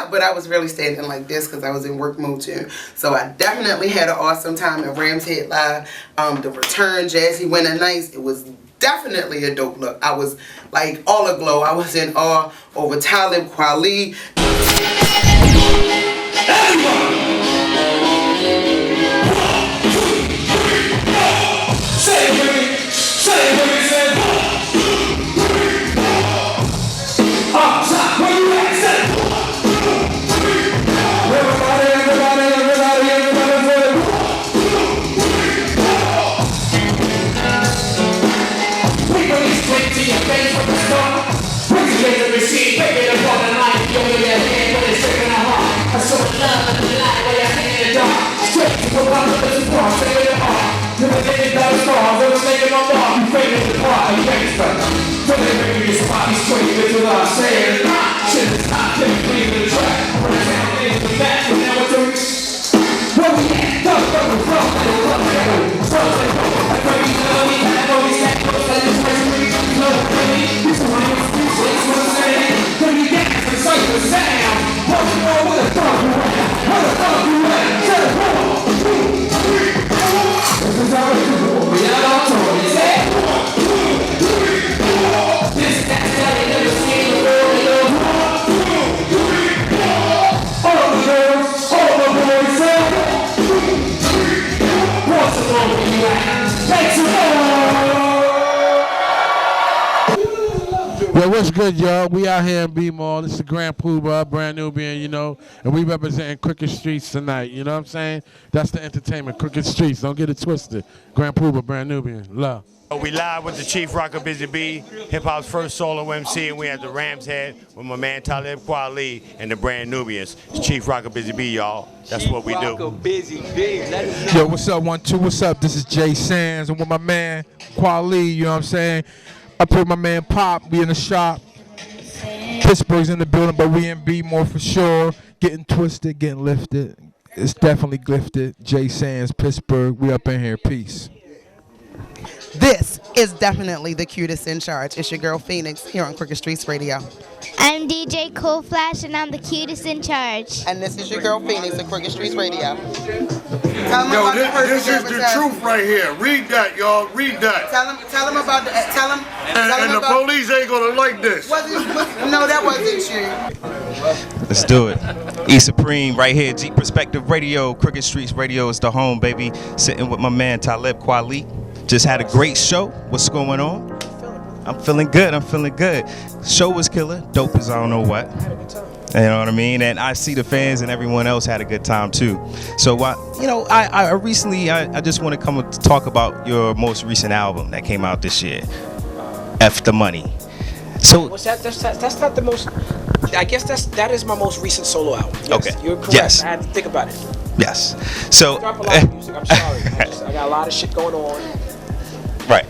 but I was really standing like this because I was in work mode too. So I definitely had an awesome time at Rams Head Live. The return, Jazzy went a nice. It was definitely a dope look. I was like all aglow. I was in awe over Talib, Kweli. Yo, what's good, y'all? We out here in B-Mall. This is the Grand Poobah, brand Nubian, you know, and we representing Crooked Streets tonight, you know what I'm saying? That's the entertainment, Crooked Streets. Don't get it twisted. Grand Poobah, brand Nubian. Love. We live with the Chief Rocker Busy B, hip-hop's first solo MC, and we at the Rams Head with my man Talib Kweli and the brand Nubians. It's Chief Rocker Busy B, y'all. That's what we do. Busy B. Yo, what's up, 1, 2, what's up? This is Jay Sands. I'm with my man Kweli, you know what I'm saying? Up here with my man Pop, we in the shop. Pittsburgh's in the building, but we in B-More for sure. Getting twisted, getting lifted. It's definitely glifted. Jay Sands, Pittsburgh, we up in here. Peace. This is definitely the cutest in charge. It's your girl Phoenix here on Crooked Streets Radio. I'm DJ Cool Flash and I'm the cutest in charge. And this is your girl Phoenix at Crooked Streets Radio. Yo, this is the truth right here. Read that, y'all. Read that. Tell them about the. And the police ain't gonna like this. No, that wasn't you. Let's do it. E Supreme right here, Deep Perspective Radio, Crooked Streets Radio is the home, baby. Sitting with my man Talib Kweli. Just had a great show. What's going on? I'm feeling good. I'm feeling good. Show was killer. Dope as I don't know what. You know what I mean? And I see the fans and everyone else had a good time too. So, I recently, I just want to come to talk about your most recent album that came out this year, F the Money. So that's not the most. I guess that is my most recent solo album. Yes, okay. You're correct. Yes. I had to think about it. Yes. So. I drop a lot of music. I'm sorry. I got a lot of shit going on. Right.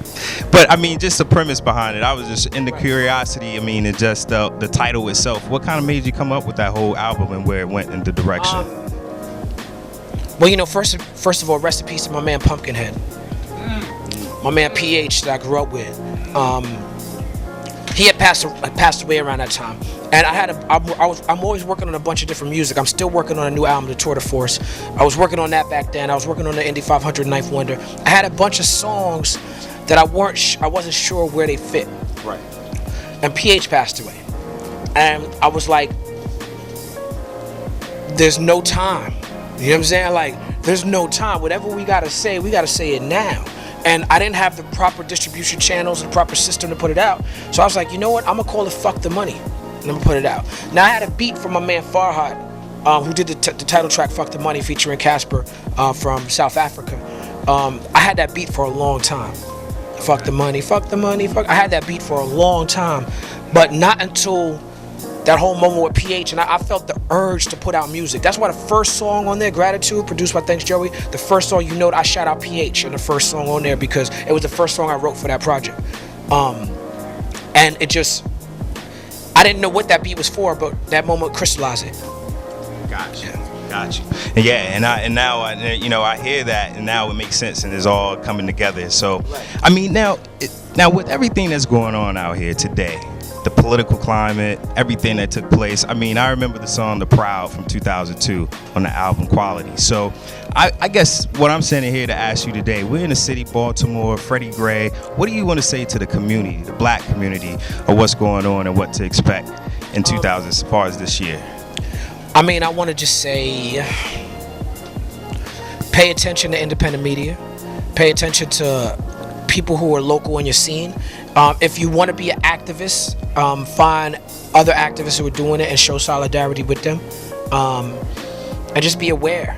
But I mean, just the premise behind it. I was just in the curiosity. I mean, and just the title itself. What kind of made you come up with that whole album and where it went in the direction? Well, you know, first of all, rest in peace to my man Pumpkinhead. My man PH that I grew up with. He had passed away around that time, and I'm always working on a bunch of different music. I'm still working on a new album, The Tour de Force. I was working on that back then. I was working on the Indy 500 Ninth Wonder. I had a bunch of songs that I wasn't sure where they fit. Right. And PH passed away, and I was like, "There's no time." You know what I'm saying? Like, there's no time. Whatever we gotta say it now. And I didn't have the proper distribution channels and proper system to put it out. So I was like, you know what? I'm gonna call it Fuck the Money. And I'm gonna put it out. Now I had a beat from my man Farhad, who did the title track Fuck the Money featuring Casper from South Africa. I had that beat for a long time. Fuck the money, fuck the money, fuck. I had that beat for a long time, but not until that whole moment with PH, and I felt the urge to put out music. That's why the first song on there, Gratitude, produced by Thanks Joey, the first song, you know, I shout out PH in the first song on there because it was the first song I wrote for that project. And it just, I didn't know what that beat was for, but that moment crystallized it. Gotcha. And yeah, and now I hear that, and now it makes sense, and it's all coming together. So, I mean, now with everything that's going on out here today, the political climate, everything that took place. I mean, I remember the song The Proud from 2002 on the album Quality. So I guess what I'm sending here to ask you today, we're in the city, Baltimore, Freddie Gray. What do you want to say to the community, the black community, of what's going on and what to expect in 2000 as far as this year? I mean, I want to just say, pay attention to independent media. Pay attention to people who are local in your scene. If you want to be an activist, find other activists who are doing it and show solidarity with them. And just be aware,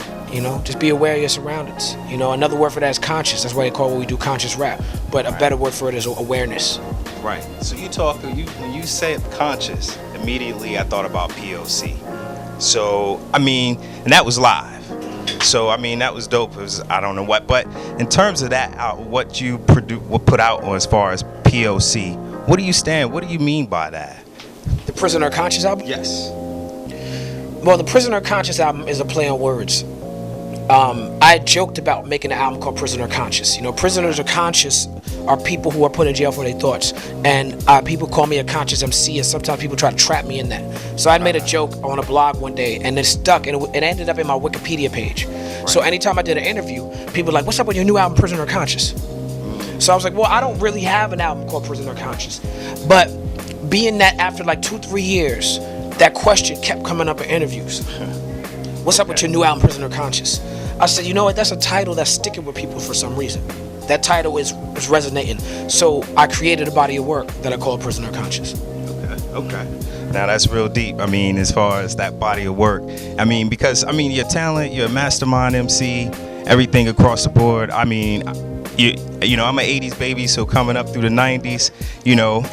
just be aware of your surroundings. Another word for that is conscious. That's why they call what we do conscious rap. But a better word for it is awareness. Right. So when you say conscious, immediately I thought about POC. So, I mean, and that was live. So, I mean, that was dope. It was, I don't know what, but in terms of that, what you put out as far as POC, what do you mean by that? The Prisoner of Conscious album? Yes. Well, the Prisoner of Conscious album is a play on words. I joked about making an album called Prisoner of Conscious. Prisoners of Conscious are people who are put in jail for their thoughts. And people call me a conscious MC, and sometimes people try to trap me in that. So I made a joke on a blog one day, and it stuck, and it ended up in my Wikipedia page. Right. So anytime I did an interview, people were like, what's up with your new album, Prisoner of Conscious? So I was like, well, I don't really have an album called Prisoner of Conscious. But being that after like 2-3 years, that question kept coming up in interviews. What's up with your new album, Prisoner of Conscious? I said, you know what, that's a title that's sticking with people for some reason. That title is resonating. So I created a body of work that I call Prisoner of Conscious. Okay. Now that's real deep. I mean, as far as that body of work. I mean, because, your talent, you're a mastermind MC, everything across the board. I mean, I'm an 80s baby, so coming up through the 90s,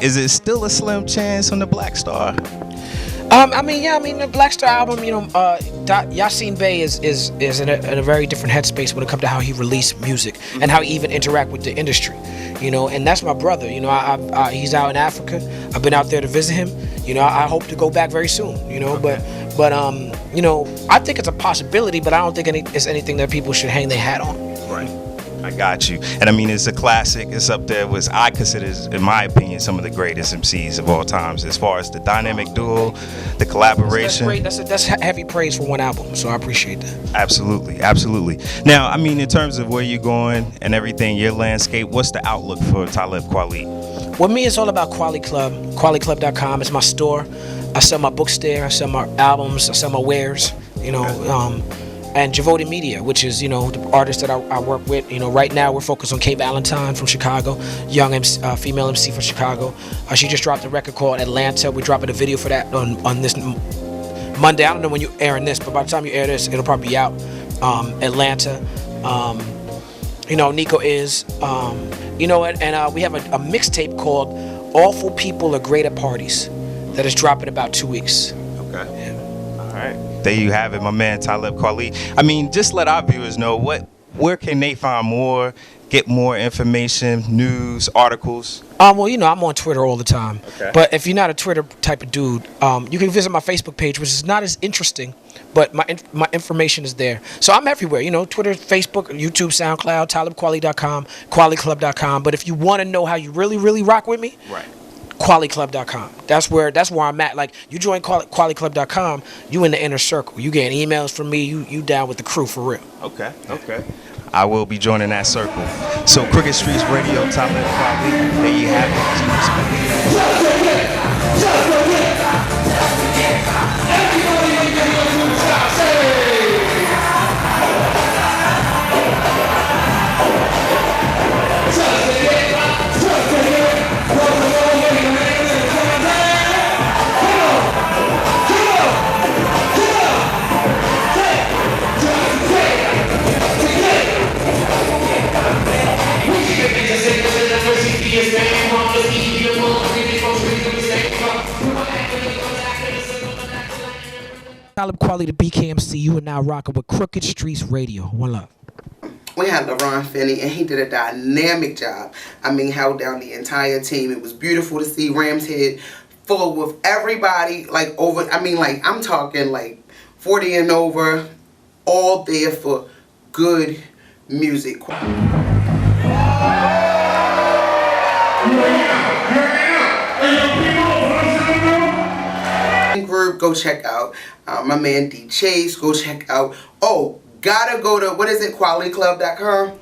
is it still a slim chance on the Black Star? The Black Star album, Yasin Bey is in a very different headspace when it comes to how he released music and how he even interact with the industry, and that's my brother. He's out in Africa. I've been out there to visit him. I hope to go back very soon. But I think it's a possibility, but I don't think it's anything that people should hang their hat on. Right. I got you. And I mean, it's a classic. It's up there with, I consider, in my opinion, some of the greatest MCs of all times, as far as the dynamic duo, the collaboration. That's great. That's heavy praise for one album, so I appreciate that. Absolutely. Now, I mean, in terms of where you're going and everything, your landscape, what's the outlook for Talib Kweli? With me, it's all about Kweli Club. KweliClub.com is my store. I sell my books there. I sell my albums. I sell my wares. And Javoted Media, which is, the artist that I work with. Right now we're focused on Kay Valentine from Chicago, young female MC from Chicago. She just dropped a record called Atlanta. We're dropping a video for that on this Monday. I don't know when you're airing this, but by the time you air this, it'll probably be out. Atlanta. Nico is. And we have a mixtape called Awful People Are Great at Parties that is dropping in about 2 weeks. Okay. Yeah. All right. There you have it, my man Talib Kweli. I mean, just let our viewers know where can they find more, get more information, news, articles. I'm on Twitter all the time. Okay. But if you're not a Twitter type of dude, you can visit my Facebook page, which is not as interesting, but my information is there. So I'm everywhere, Twitter, Facebook, YouTube, SoundCloud, TalibKweli.com, KweliClub.com. But if you want to know how you really, really rock with me, right. KweliClub.com. That's where I'm at. Like, you join KweliClub.com, you in the inner circle. You getting emails from me. You down with the crew for real. Okay. I will be joining that circle. So Crooked Streets Radio, Talib Kweli. There you have Talib Kweli, the BKMC. You are now rocking with Crooked Streets Radio. One love. We had LaRon Finney, and he did a dynamic job. Held down the entire team. It was beautiful to see Rams Head full with everybody, I'm talking 40 and over, all there for good music. Hey, yo, people, Group. Go check out my man D Chase. Go check out. Oh, gotta go to, what is it, QualityClub.com.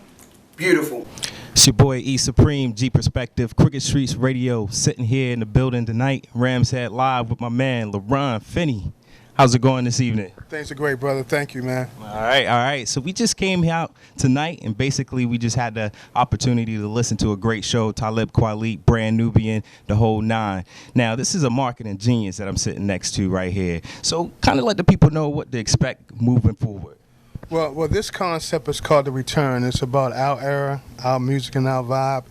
Beautiful. It's your boy E Supreme, G Perspective, Crooked Streets Radio, sitting here in the building tonight, Rams Head Live with my man LaRon Finney. How's it going this evening? Things are great, brother. Thank you, man. All right. So we just came out tonight, and basically we just had the opportunity to listen to a great show, Talib Kweli, Brand Nubian, the whole nine. Now, this is a marketing genius that I'm sitting next to right here. So kind of let the people know what to expect moving forward. Well, this concept is called The Return. It's about our era, our music, and our vibe.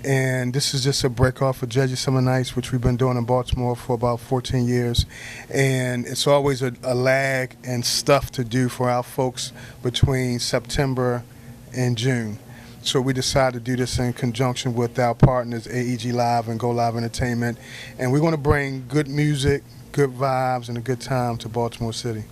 And this is just a break off of Judges Summer Nights, which we've been doing in Baltimore for about 14 years. And it's always a lag and stuff to do for our folks between September and June. So we decided to do this in conjunction with our partners, AEG Live and Go Live Entertainment. And we're going to bring good music, good vibes, and a good time to Baltimore City.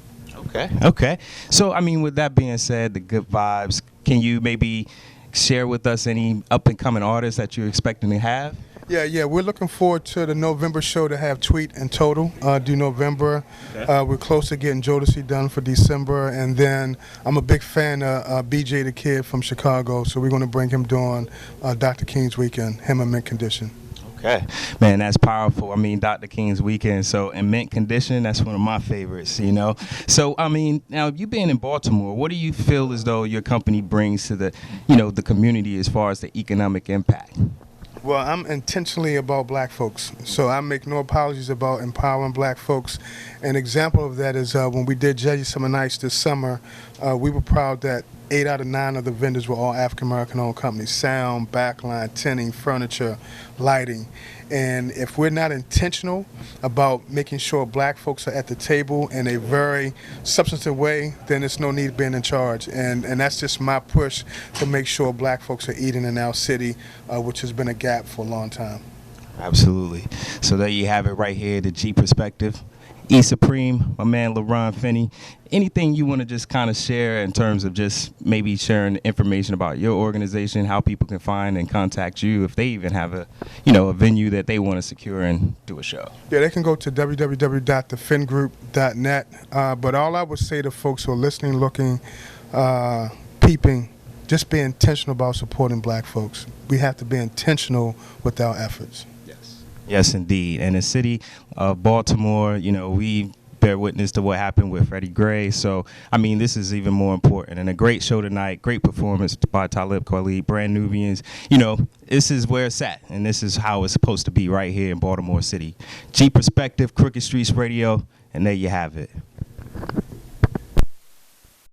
Okay. So, I mean, with that being said, the good vibes, can you maybe share with us any up-and-coming artists that you're expecting to have? Yeah. We're looking forward to the November show to have Tweet and Total do November. Okay. We're close to getting Jodeci done for December. And then I'm a big fan of BJ the Kid from Chicago, so we're going to bring him during Dr. King's weekend, him in mint condition. Okay, man, that's powerful. I mean, Dr. King's weekend. So, in mint condition, that's one of my favorites, you know. So, I mean, now you being in Baltimore, what do you feel as though your company brings to the, the community as far as the economic impact? Well, I'm intentionally about black folks, so I make no apologies about empowering black folks. An example of that is when we did Judges Summer Nights this summer, we were proud that 8 out of 9 of the vendors were all African-American owned companies: sound, backline, tinting, furniture, lighting. And if we're not intentional about making sure black folks are at the table in a very substantive way, then there's no need being in charge. And that's just my push to make sure black folks are eating in our city, which has been a gap for a long time. Absolutely. So there you have it right here, the G Perspective. E Supreme, my man LaRon Finney. Anything you want to just kind of share in terms of just maybe sharing information about your organization, how people can find and contact you if they even have a venue that they want to secure and do a show? Yeah, they can go to www.thefingroup.net. But all I would say to folks who are listening, looking, peeping, just be intentional about supporting black folks. We have to be intentional with our efforts. Yes, indeed. And the city of Baltimore, we bear witness to what happened with Freddie Gray. So, I mean, this is even more important. And a great show tonight, great performance by Talib Kweli, Brand Nubians. This is where it's at, and this is how it's supposed to be right here in Baltimore City. G Perspective, Crooked Streets Radio, and there you have it.